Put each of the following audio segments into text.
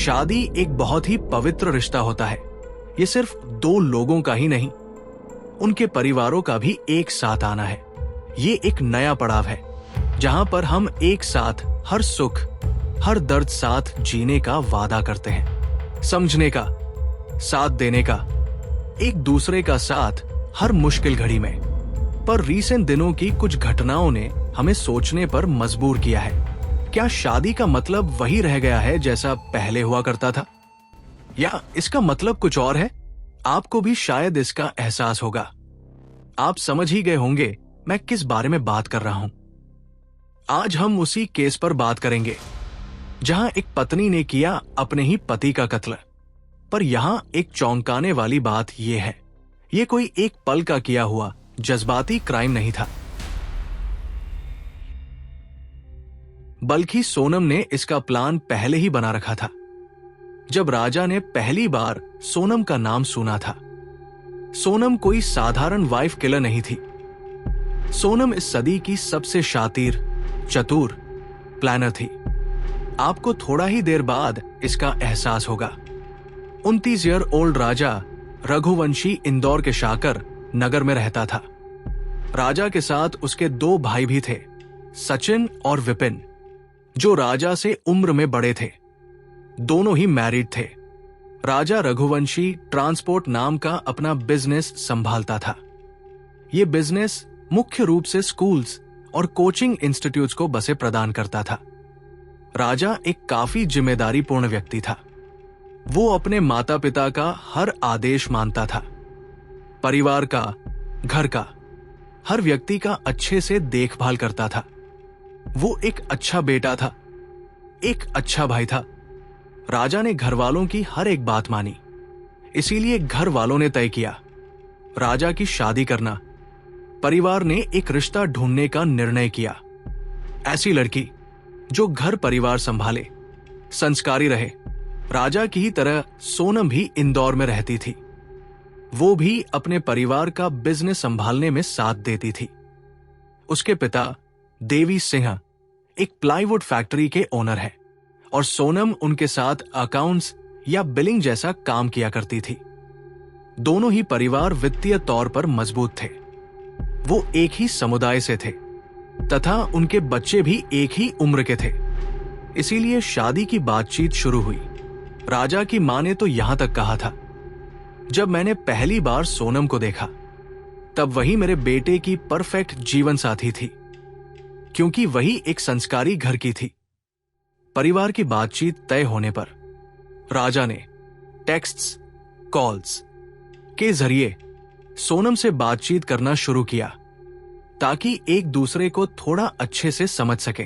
शादी एक बहुत ही पवित्र रिश्ता होता है। ये सिर्फ दो लोगों का ही नहीं, उनके परिवारों का भी एक साथ आना है। ये एक नया पड़ाव है जहां पर हम एक साथ हर सुख हर दर्द साथ जीने का वादा करते हैं, समझने का, साथ देने का, एक दूसरे का साथ हर मुश्किल घड़ी में। पर रीसेंट दिनों की कुछ घटनाओं ने हमें सोचने पर मजबूर किया है। क्या शादी का मतलब वही रह गया है जैसा पहले हुआ करता था, या इसका मतलब कुछ और है? आपको भी शायद इसका एहसास होगा। आप समझ ही गए होंगे मैं किस बारे में बात कर रहा हूं। आज हम उसी केस पर बात करेंगे जहां एक पत्नी ने किया अपने ही पति का कत्ल। पर यहां एक चौंकाने वाली बात यह है, यह कोई एक पल का किया हुआ जज्बाती क्राइम नहीं था, बल्कि सोनम ने इसका प्लान पहले ही बना रखा था। जब राजा ने पहली बार सोनम का नाम सुना था, सोनम कोई साधारण वाइफ किलर नहीं थी। सोनम इस सदी की सबसे शातिर, चतुर प्लानर थी। आपको थोड़ा ही देर बाद इसका एहसास होगा। 29 ईयर ओल्ड राजा रघुवंशी इंदौर के शाकर नगर में रहता था। राजा के साथ उसके दो भाई भी थे, सचिन और विपिन, जो राजा से उम्र में बड़े थे। दोनों ही मैरिड थे। राजा रघुवंशी ट्रांसपोर्ट नाम का अपना बिजनेस संभालता था। यह बिजनेस मुख्य रूप से स्कूल्स और कोचिंग इंस्टीट्यूट्स को बसें प्रदान करता था। राजा एक काफी जिम्मेदारीपूर्ण व्यक्ति था। वो अपने माता पिता का हर आदेश मानता था। परिवार का, घर का, हर व्यक्ति का अच्छे से देखभाल करता था। वो एक अच्छा बेटा था, एक अच्छा भाई था। राजा ने घर वालों की हर एक बात मानी। इसीलिए घर वालों ने तय किया राजा की शादी करना। परिवार ने एक रिश्ता ढूंढने का निर्णय किया। ऐसी लड़की जो घर परिवार संभाले, संस्कारी रहे। राजा की ही तरह सोनम भी इंदौर में रहती थी। वो भी अपने परिवार का बिजनेस संभालने में साथ देती थी। उसके पिता देवी सिंह एक प्लाईवुड फैक्ट्री के ओनर हैं और सोनम उनके साथ अकाउंट्स या बिलिंग जैसा काम किया करती थी। दोनों ही परिवार वित्तीय तौर पर मजबूत थे। वो एक ही समुदाय से थे तथा उनके बच्चे भी एक ही उम्र के थे। इसीलिए शादी की बातचीत शुरू हुई। राजा की मां ने तो यहां तक कहा था, जब मैंने पहली बार सोनम को देखा तब वही मेरे बेटे की परफेक्ट जीवन साथी थी, क्योंकि वही एक संस्कारी घर की थी। परिवार की बातचीत तय होने पर राजा ने टेक्स्ट्स, कॉल्स के जरिए सोनम से बातचीत करना शुरू किया ताकि एक दूसरे को थोड़ा अच्छे से समझ सके।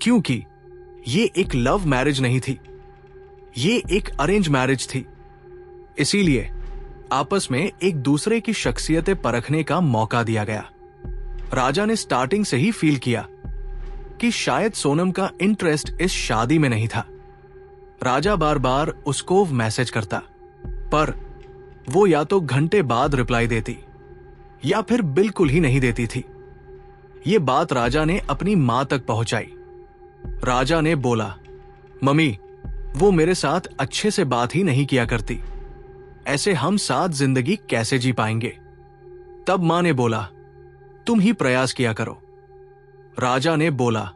क्योंकि ये एक लव मैरिज नहीं थी, ये एक अरेंज मैरिज थी। इसीलिए आपस में एक दूसरे की शख्सियतें परखने का मौका दिया गया। राजा ने स्टार्टिंग से ही फील किया कि शायद सोनम का इंटरेस्ट इस शादी में नहीं था। राजा बार बार उसको मैसेज करता, पर वो या तो घंटे बाद रिप्लाई देती या फिर बिल्कुल ही नहीं देती थी। ये बात राजा ने अपनी मां तक पहुंचाई। राजा ने बोला, मम्मी, वो मेरे साथ अच्छे से बात ही नहीं किया करती, ऐसे हम साथ जिंदगी कैसे जी पाएंगे। तब मां ने बोला, तुम ही प्रयास किया करो। राजा ने बोला,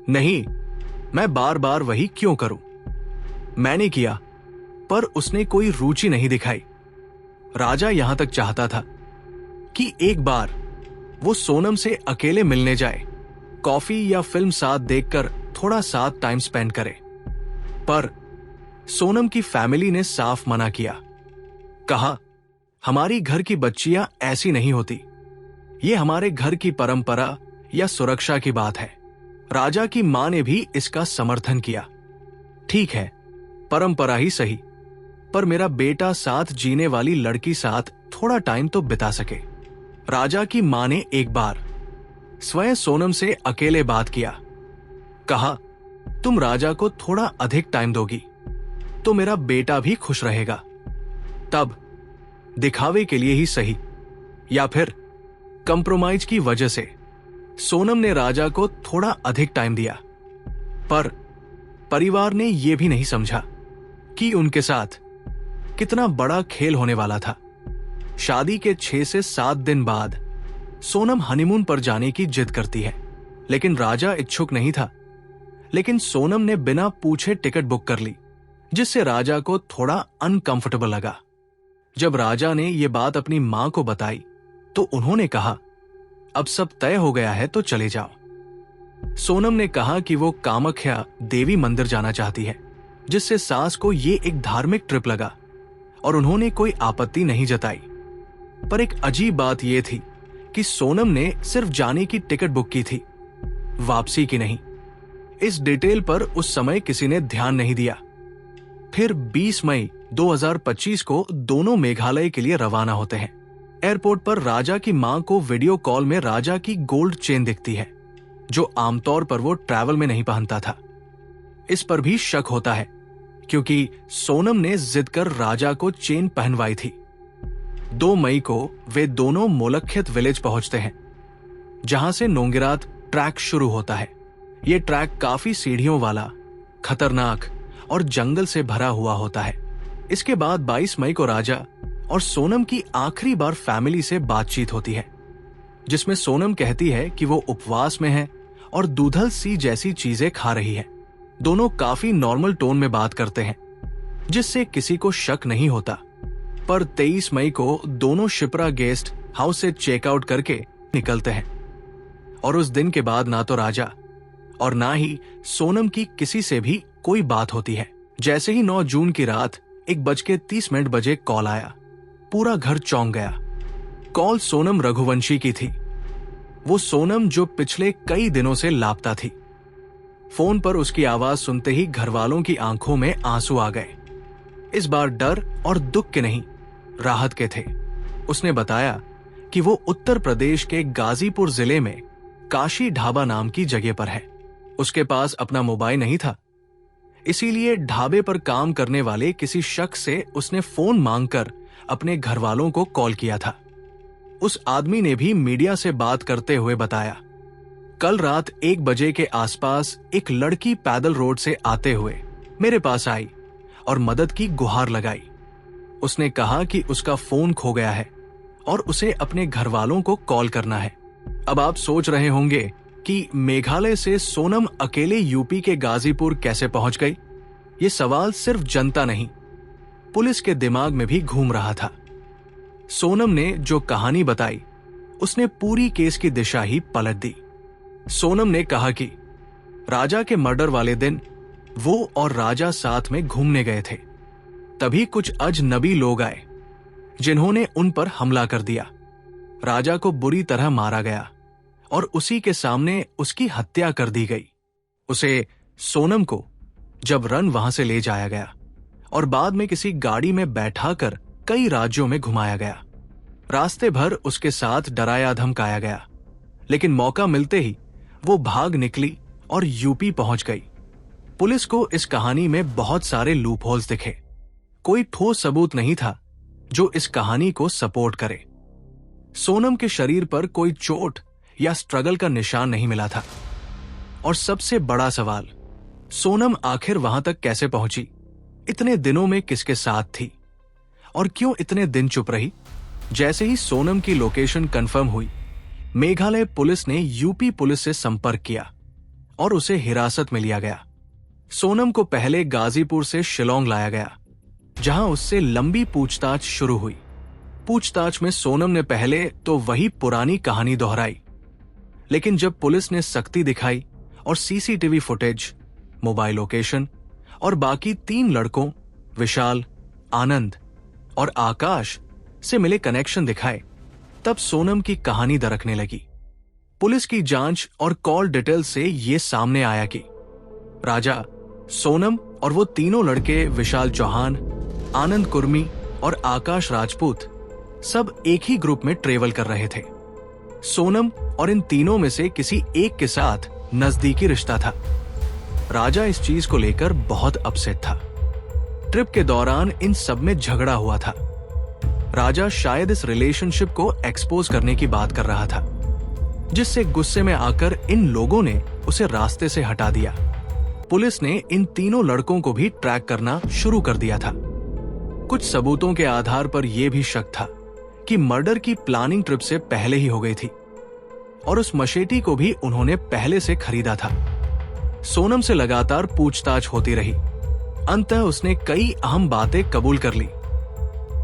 नहीं, मैं बार बार वही क्यों करूं। मैंने किया, पर उसने कोई रुचि नहीं दिखाई। राजा यहां तक चाहता था कि एक बार वो सोनम से अकेले मिलने जाए, कॉफी या फिल्म साथ देखकर थोड़ा साथ टाइम स्पेंड करे। पर सोनम की फैमिली ने साफ मना किया। कहा, हमारी घर की बच्चियां ऐसी नहीं होती, ये हमारे घर की परंपरा या सुरक्षा की बात है। राजा की मां ने भी इसका समर्थन किया। ठीक है, परंपरा ही सही, पर मेरा बेटा साथ जीने वाली लड़की साथ थोड़ा टाइम तो बिता सके। राजा की मां ने एक बार स्वयं सोनम से अकेले बात किया। कहा, तुम राजा को थोड़ा अधिक टाइम दोगी तो मेरा बेटा भी खुश रहेगा। तब दिखावे के लिए ही सही या फिर कंप्रोमाइज की वजह से सोनम ने राजा को थोड़ा अधिक टाइम दिया। पर परिवार ने यह भी नहीं समझा कि उनके साथ कितना बड़ा खेल होने वाला था। शादी के 6 से 7 दिन बाद सोनम हनीमून पर जाने की जिद करती है, लेकिन राजा इच्छुक नहीं था। लेकिन सोनम ने बिना पूछे टिकट बुक कर ली, जिससे राजा को थोड़ा अनकंफर्टेबल लगा। जब राजा ने यह बात अपनी मां को बताई तो उन्होंने कहा, अब सब तय हो गया है तो चले जाओ। सोनम ने कहा कि वो कामाख्या देवी मंदिर जाना चाहती है, जिससे सास को ये एक धार्मिक ट्रिप लगा और उन्होंने कोई आपत्ति नहीं जताई। पर एक अजीब बात यह थी कि सोनम ने सिर्फ जाने की टिकट बुक की थी, वापसी की नहीं। इस डिटेल पर उस समय किसी ने ध्यान नहीं दिया। फिर 20 मई 2025 को दोनों मेघालय के लिए रवाना होते हैं। एयरपोर्ट पर राजा की मां को वीडियो कॉल में राजा की गोल्ड चेन दिखती है, जो आमतौर पर वो ट्रैवल में नहीं पहनता था। इस पर भी शक होता है, क्योंकि सोनम ने जिद कर राजा को चेन पहनवाई थी। 2 मई को वे दोनों मोलख्यत विलेज पहुंचते हैं, जहां से नोंगिरात ट्रैक शुरू होता है। ये ट्रैक काफी सीढ़ियों वाला, खतरनाक और जंगल से भरा हुआ होता है। इसके बाद 22 मई को राजा और सोनम की आखिरी बार फैमिली से बातचीत होती है, जिसमें सोनम कहती है कि वो उपवास में है और दूधल सी जैसी चीजें खा रही है। दोनों काफी नॉर्मल टोन में बात करते हैं, जिससे किसी को शक नहीं होता। पर 23 मई को दोनों शिप्रा गेस्ट हाउस से चेकआउट करके निकलते हैं और उस दिन के बाद ना तो राजा और ना ही सोनम की किसी से भी कोई बात होती है। जैसे ही 9 जून की रात 1:30 बजे कॉल आया, पूरा घर चौंक गया। कॉल सोनम रघुवंशी की थी, वो सोनम जो पिछले कई दिनों से लापता थी। फोन पर उसकी आवाज सुनते ही घरवालों की आंखों में आंसू आ गए। इस बार डर और दुख के नहीं, राहत के थे। उसने बताया कि वो उत्तर प्रदेश के गाजीपुर जिले में काशी ढाबा नाम की जगह पर है। उसके पास अपना मोबाइल नहीं था, इसीलिए ढाबे पर काम करने वाले किसी शख्स से उसने फोन मांगकर अपने घरवालों को कॉल किया था। उस आदमी ने भी मीडिया से बात करते हुए बताया, कल रात 1 बजे के आसपास एक लड़की पैदल रोड से आते हुए मेरे पास आई और मदद की गुहार लगाई। उसने कहा कि उसका फोन खो गया है और उसे अपने घरवालों को कॉल करना है। अब आप सोच रहे होंगे कि मेघालय से सोनम अकेले यूपी के गाजीपुर कैसे पहुंच गई। ये सवाल सिर्फ जनता नहीं, पुलिस के दिमाग में भी घूम रहा था। सोनम ने जो कहानी बताई, उसने पूरी केस की दिशा ही पलट दी। सोनम ने कहा कि राजा के मर्डर वाले दिन वो और राजा साथ में घूमने गए थे। तभी कुछ अजनबी लोग आए, जिन्होंने उन पर हमला कर दिया। राजा को बुरी तरह मारा गया और उसी के सामने उसकी हत्या कर दी गई। उसे, सोनम को, जब रन वहां से ले जाया गया और बाद में किसी गाड़ी में बैठाकर कई राज्यों में घुमाया गया। रास्ते भर उसके साथ डराया धमकाया गया, लेकिन मौका मिलते ही वो भाग निकली और यूपी पहुंच गई। पुलिस को इस कहानी में बहुत सारे लूपहोल्स दिखे। कोई ठोस सबूत नहीं था जो इस कहानी को सपोर्ट करे। सोनम के शरीर पर कोई चोट या स्ट्रगल का निशान नहीं मिला था। और सबसे बड़ा सवाल, सोनम आखिर वहां तक कैसे पहुंची? इतने दिनों में किसके साथ थी और क्यों इतने दिन चुप रही? जैसे ही सोनम की लोकेशन कंफर्म हुई, मेघालय पुलिस ने यूपी पुलिस से संपर्क किया और उसे हिरासत में लिया गया। सोनम को पहले गाजीपुर से शिलोंग लाया गया, जहां उससे लंबी पूछताछ शुरू हुई। पूछताछ में सोनम ने पहले तो वही पुरानी कहानी दोहराई, लेकिन जब पुलिस ने सख्ती दिखाई और सीसीटीवी फुटेज, मोबाइल लोकेशन और बाकी 3 लड़कों विशाल, आनंद और आकाश से मिले कनेक्शन दिखाए, तब सोनम की कहानी दरकने लगी। पुलिस की जांच और कॉल डिटेल से ये सामने आया कि राजा, सोनम और वो तीनों लड़के विशाल चौहान, आनंद कुर्मी और आकाश राजपूत सब एक ही ग्रुप में ट्रेवल कर रहे थे। सोनम और इन तीनों में से किसी एक के साथ नजदीकी रिश्ता था। राजा इस चीज को लेकर बहुत अपसेट था। ट्रिप के दौरान इन सब में झगड़ा हुआ था। राजा शायद इस रिलेशनशिप को एक्सपोज करने की बात कर रहा था, जिससे गुस्से में आकर इन लोगों ने उसे रास्ते से हटा दिया। पुलिस ने इन तीनों लड़कों को भी ट्रैक करना शुरू कर दिया था। कुछ सबूतों के आधार पर यह भी शक था कि मर्डर की प्लानिंग ट्रिप से पहले ही हो गई थी और उस मशेटी को भी उन्होंने पहले से खरीदा था। सोनम से लगातार पूछताछ होती रही। अंततः उसने कई अहम बातें कबूल कर ली।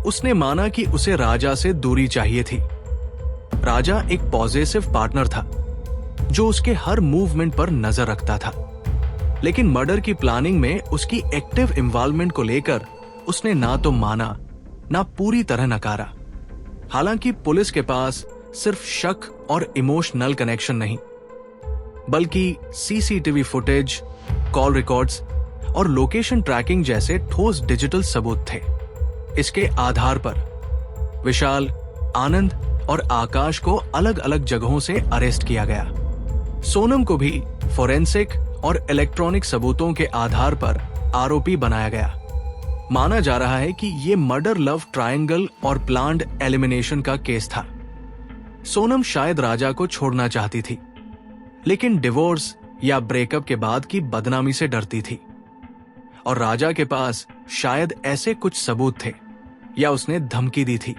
उसने माना कि उसे राजा से दूरी चाहिए थी। राजा एक पॉजिटिव पार्टनर था जो उसके हर मूवमेंट पर नजर रखता था, लेकिन मर्डर की प्लानिंग में उसकी एक्टिव इन्वॉल्वमेंट को लेकर उसने ना तो माना ना पूरी तरह नकारा। हालांकि पुलिस के पास सिर्फ शक और इमोशनल कनेक्शन नहीं, बल्कि सीसीटीवी फुटेज, कॉल रिकॉर्ड्स और लोकेशन ट्रैकिंग जैसे ठोस डिजिटल सबूत थे। इसके आधार पर विशाल, आनंद और आकाश को अलग अलग जगहों से अरेस्ट किया गया। सोनम को भी फोरेंसिक और इलेक्ट्रॉनिक सबूतों के आधार पर आरोपी बनाया गया। माना जा रहा है कि यह मर्डर लव ट्रायंगल और प्लान्ड एलिमिनेशन का केस था। सोनम शायद राजा को छोड़ना चाहती थी, लेकिन डिवोर्स या ब्रेकअप के बाद की बदनामी से डरती थी, और राजा के पास शायद ऐसे कुछ सबूत थे या उसने धमकी दी थी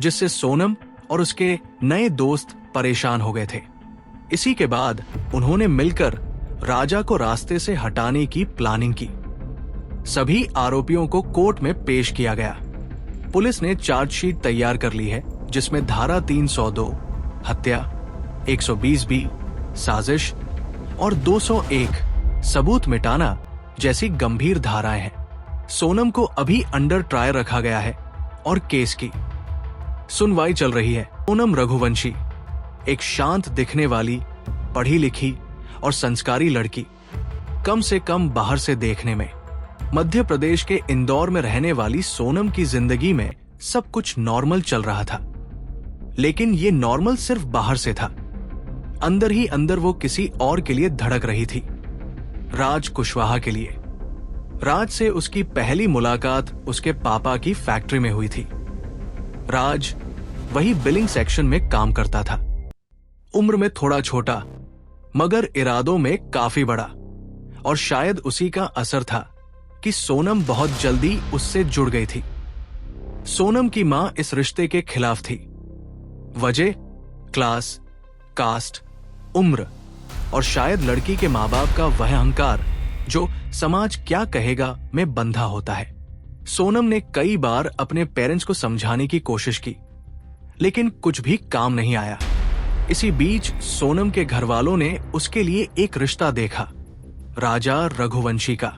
जिससे सोनम और उसके नए दोस्त परेशान हो गए थे। इसी के बाद उन्होंने मिलकर राजा को रास्ते से हटाने की प्लानिंग की। सभी आरोपियों को कोर्ट में पेश किया गया। पुलिस ने चार्जशीट तैयार कर ली है, जिसमें धारा 302 हत्या, 120B साजिश और 201 सबूत मिटाना जैसी गंभीर धाराएं हैं। सोनम को अभी अंडर ट्रायल रखा गया है और केस की सुनवाई चल रही है। सोनम रघुवंशी एक शांत दिखने वाली, पढ़ी लिखी और संस्कारी लड़की, कम से कम बाहर से देखने में। मध्य प्रदेश के इंदौर में रहने वाली सोनम की जिंदगी में सब कुछ नॉर्मल चल रहा था, लेकिन ये नॉर्मल सिर्फ बाहर से था। अंदर ही अंदर वो किसी और के लिए धड़क रही थी, राज कुशवाहा के लिए। राज से उसकी पहली मुलाकात उसके पापा की फैक्ट्री में हुई थी। राज वही बिलिंग सेक्शन में काम करता था। उम्र में थोड़ा छोटा मगर इरादों में काफी बड़ा, और शायद उसी का असर था कि सोनम बहुत जल्दी उससे जुड़ गई थी। सोनम की मां इस रिश्ते के खिलाफ थी। वजह क्लास, कास्ट, उम्र और शायद लड़की के माँ बाप का वह अहंकार जो समाज क्या कहेगा में बंधा होता है। सोनम ने कई बार अपने पेरेंट्स को समझाने की कोशिश की, लेकिन कुछ भी काम नहीं आया। इसी बीच सोनम के घर वालों ने उसके लिए एक रिश्ता देखा, राजा रघुवंशी का।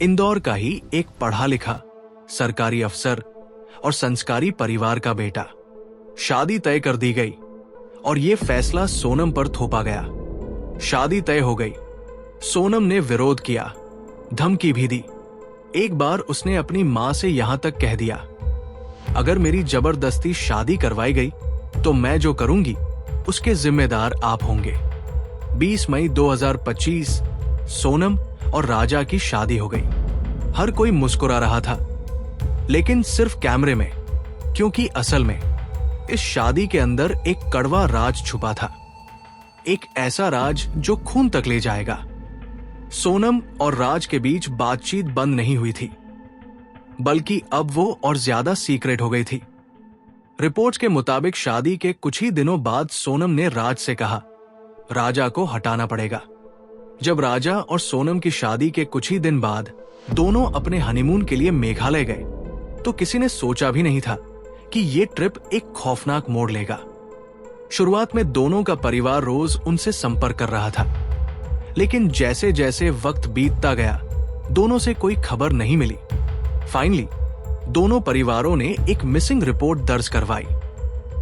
इंदौर का ही एक पढ़ा लिखा, सरकारी अफसर और संस्कारी परिवार का बेटा। शादी तय कर दी गई और ये फैसला सोनम पर थोपा गया। शादी तय हो गई। सोनम ने विरोध किया, धमकी भी दी। एक बार उसने अपनी मां से यहां तक कह दिया, अगर मेरी जबरदस्ती शादी करवाई गई तो मैं जो करूंगी उसके जिम्मेदार आप होंगे। 20 मई 2025 सोनम और राजा की शादी हो गई। हर कोई मुस्कुरा रहा था, लेकिन सिर्फ कैमरे में, क्योंकि असल में इस शादी के अंदर एक कड़वा राज छुपा था। एक ऐसा राज जो खून तक ले जाएगा। सोनम और राज के बीच बातचीत बंद नहीं हुई थी, बल्कि अब वो और ज्यादा सीक्रेट हो गई थी। रिपोर्ट्स के मुताबिक शादी के कुछ ही दिनों बाद सोनम ने राज से कहा, राजा को हटाना पड़ेगा। जब राजा और सोनम की शादी के कुछ ही दिन बाद दोनों अपने हनीमून के लिए मेघालय गए, तो किसी ने सोचा भी नहीं था कि ये ट्रिप एक खौफनाक मोड़ लेगा। शुरुआत में दोनों का परिवार रोज उनसे संपर्क कर रहा था, लेकिन जैसे जैसे वक्त बीतता गया दोनों से कोई खबर नहीं मिली। फाइनली दोनों परिवारों ने एक मिसिंग रिपोर्ट दर्ज करवाई।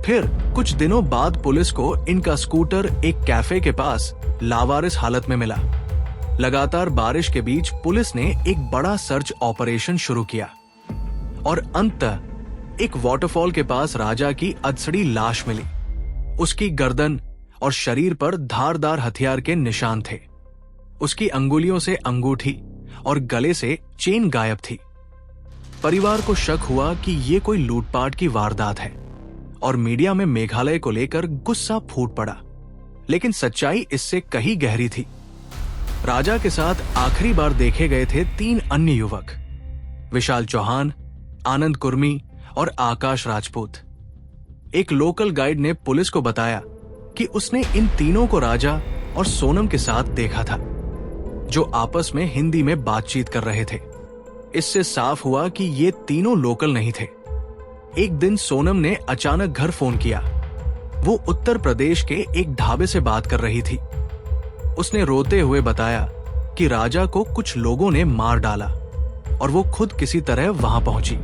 फिर कुछ दिनों बाद पुलिस को इनका स्कूटर एक कैफे के पास लावारिस हालत में मिला। लगातार बारिश के बीच पुलिस ने एक बड़ा सर्च ऑपरेशन शुरू किया और अंततः एक वाटरफॉल के पास राजा की अधसड़ी लाश मिली। उसकी गर्दन और शरीर पर धारदार हथियार के निशान थे। उसकी अंगुलियों से अंगूठी और गले से चेन गायब थी। परिवार को शक हुआ कि ये कोई लूटपाट की वारदात है और मीडिया में मेघालय को लेकर गुस्सा फूट पड़ा, लेकिन सच्चाई इससे कहीं गहरी थी। राजा के साथ आखिरी बार देखे गए थे 3 अन्य युवक, विशाल चौहान, आनंद कुर्मी और आकाश राजपूत। एक लोकल गाइड ने पुलिस को बताया कि उसने इन तीनों को राजा और सोनम के साथ देखा था, जो आपस में हिंदी में बातचीत कर रहे थे। इससे साफ हुआ कि ये तीनों लोकल नहीं थे। एक दिन सोनम ने अचानक घर फोन किया। वो उत्तर प्रदेश के एक ढाबे से बात कर रही थी। उसने रोते हुए बताया कि राजा को कुछ लोगों ने मार डाला और वो खुद किसी तरह वहां पहुंची,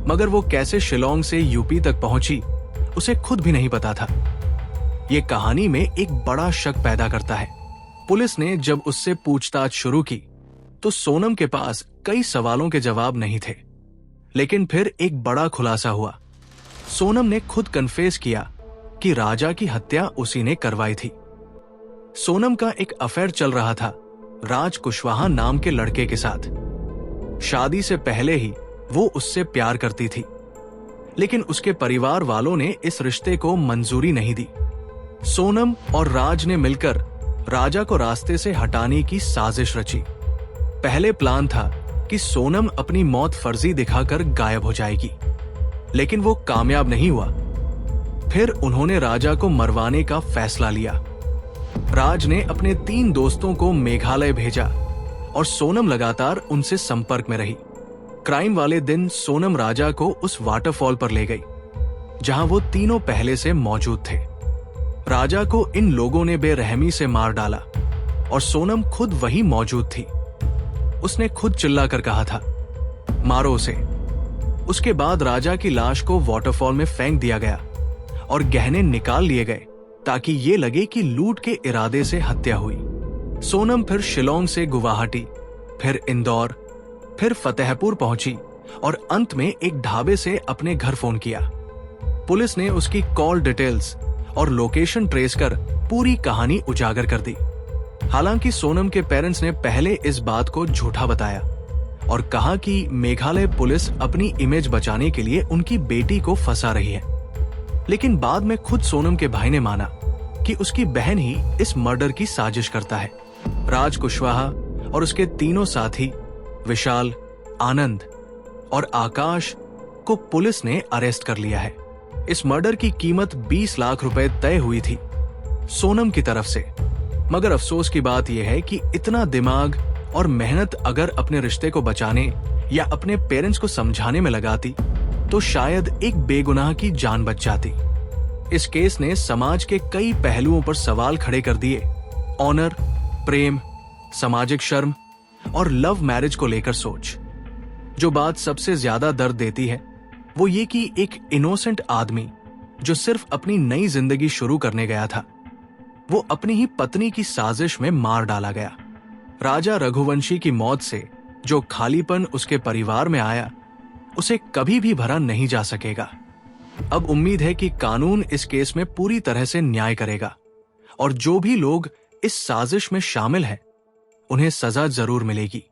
मगर वो कैसे शिलोंग से यूपी तक पहुंची उसे खुद भी नहीं पता था। ये कहानी में एक बड़ा शक पैदा करता है। पुलिस ने जब उससे पूछताछ शुरू की तो सोनम के पास कई सवालों के जवाब नहीं थे, लेकिन फिर एक बड़ा खुलासा हुआ। सोनम ने खुद कन्फेस किया कि राजा की हत्या उसी ने करवाई थी। सोनम का एक अफेयर चल रहा था राज कुशवाहा नाम के लड़के के साथ। शादी से पहले ही वो उससे प्यार करती थी, लेकिन उसके परिवार वालों ने इस रिश्ते को मंजूरी नहीं दी। सोनम और राज ने मिलकर राजा को रास्ते से हटाने की साजिश रची। पहले प्लान था कि सोनम अपनी मौत फर्जी दिखाकर गायब हो जाएगी, लेकिन वो कामयाब नहीं हुआ। फिर उन्होंने राजा को मरवाने का फैसला लिया। राज ने अपने 3 दोस्तों को मेघालय भेजा और सोनम लगातार उनसे संपर्क में रही। क्राइम वाले दिन सोनम राजा को उस वाटरफॉल पर ले गई जहां वो तीनों पहले से मौजूद थे। राजा को इन लोगों ने बेरहमी से मार डाला और सोनम खुद वहीं मौजूद थी। उसने खुद चिल्लाकर कहा था, मारो उसे। उसके बाद राजा की लाश को वाटरफॉल में फेंक दिया गया और गहने निकाल लिए गए ताकि ये लगे कि लूट के इरादे से हत्या हुई। सोनम फिर शिलोंग से गुवाहाटी, फिर इंदौर, फिर फतेहपुर पहुंची और अंत में एक ढाबे से अपने घर फोन किया। पुलिस ने उसकी कॉल डिटेल्स और लोकेशन ट्रेस कर पूरी कहानी उजागर कर दी। हालांकि सोनम के पेरेंट्स ने पहले इस बात को झूठा बताया और कहा कि मेघालय पुलिस अपनी इमेज बचाने के लिए उनकी बेटी को फंसा रही है, लेकिन बाद में खुद सोनम के भाई ने माना कि उसकी बहन ही इस मर्डर की साजिश करता है। राज कुशवाहा और उसके तीनों साथी विशाल, आनंद और आकाश को पुलिस ने अरेस्ट कर लिया है। इस मर्डर की कीमत 20 लाख रुपए तय हुई थी सोनम की तरफ से, मगर अफसोस की बात यह है कि इतना दिमाग और मेहनत अगर अपने रिश्ते को बचाने या अपने पेरेंट्स को समझाने में लगाती तो शायद एक बेगुनाह की जान बच जाती। इस केस ने समाज के कई पहलुओं पर सवाल खड़े कर दिए। ऑनर, प्रेम, सामाजिक शर्म और लव मैरिज को लेकर सोच। जो बात सबसे ज्यादा दर्द देती है वो ये कि एक इनोसेंट आदमी जो सिर्फ अपनी नई जिंदगी शुरू करने गया था, वो अपनी ही पत्नी की साजिश में मार डाला गया। राजा रघुवंशी की मौत से जो खालीपन उसके परिवार में आया उसे कभी भी भरा नहीं जा सकेगा। अब उम्मीद है कि कानून इस केस में पूरी तरह से न्याय करेगा और जो भी लोग इस साजिश में शामिल हैं उन्हें सजा जरूर मिलेगी।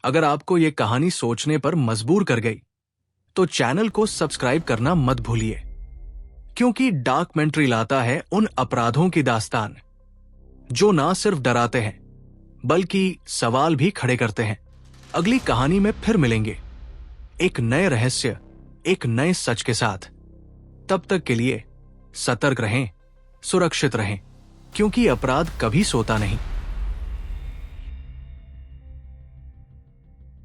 अगर आपको ये कहानी सोचने पर मजबूर कर गई तो चैनल को सब्सक्राइब करना मत भूलिए, क्योंकि डॉक्यूमेंट्री लाता है उन अपराधों की दास्तान जो ना सिर्फ डराते हैं बल्कि सवाल भी खड़े करते हैं। अगली कहानी में फिर मिलेंगे एक नए रहस्य, एक नए सच के साथ। तब तक के लिए सतर्क रहें, सुरक्षित रहें, क्योंकि अपराध कभी सोता नहीं।